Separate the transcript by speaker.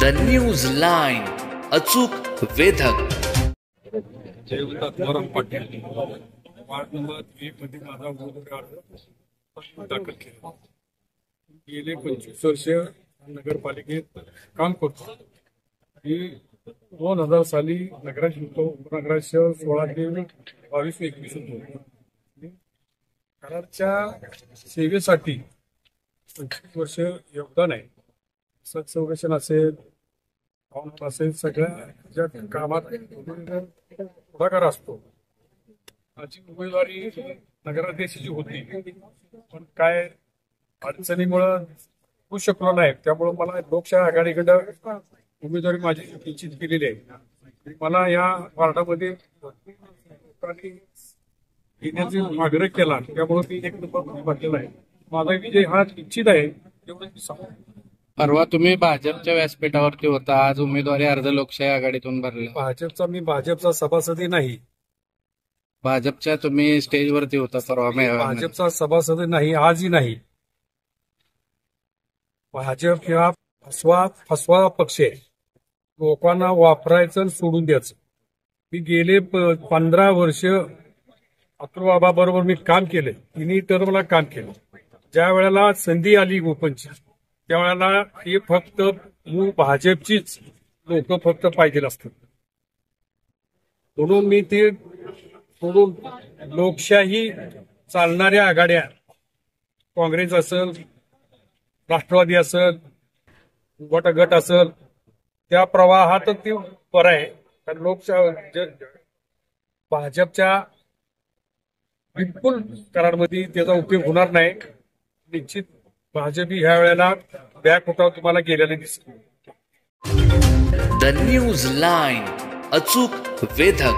Speaker 1: The news line, अचूक वेधक.
Speaker 2: जयवंत वरम Patil ward number 1 मध्ये माझा उमेदवारी दाखल केला. गेले 25 वर्ष नगरपालिकेत काम करतो. मी 2000 साली नगराध्यक्ष होतो. उपनगराध्यक्ष 16 ते 22-21 होतो. कराडच्या सेवेसाठी 25 वर्ष योगदान आहे. संरक्षण असेल, असेल, सगळ्या ज्या कामात पुढाकार असतो. माझी उमेदवारी नगराध्यक्षाची होती, पण काय अडचणीमुळं होऊ शकलो नाही. त्यामुळे मला लोकशाही आघाडीकडं उमेदवारी माझी निश्चित केलेली आहे. मला या वार्डामध्ये लोकांनी येण्याचा आग्रह केला, त्यामुळे मी 1 नंबर म्हटलेला आहे. माझा विजय हा निश्चित आहे, एवढं मी सांगतो.
Speaker 3: परवा तुम्ही भाजपच्या व्यासपीठावरती होता, आज उमेदवारी अर्ज लोकशाही आघाडीतून भरला.
Speaker 2: मी भाजपचा सभासदी नाही.
Speaker 3: भाजपच्या तुम्ही स्टेजवरती होता परवा.
Speaker 2: भाजपचा सभासद नाही, आजही नाही. भाजप हा फसवा पक्ष आहे. लोकांना वापरायचं सोडून द्यायचं. मी गेले 15 वर्ष अतुलबाबा बरोबर मी काम केलं. तिन्ही टर्मला काम केलं. ज्या वेळेला संधी आली ओपनची, त्यावेळेला हे फक्त भाजपचीच लोक फक्त पाहिजे असतात. म्हणून मी ते सोडून लोकशाही चालणाऱ्या आघाड्या, काँग्रेस असेल, राष्ट्रवादी असेल, गट असेल, त्या प्रवाहात ते बरं आहे. कारण लोकशाही भाजपच्या बिलकुल करारमध्ये त्याचा उपयोग होणार नाही. निश्चित भाजप ह्या वेळेला बॅक होता तुम्हाला गेलेले दिसत.
Speaker 1: द न्यूज लाईन, अचूक वेधक.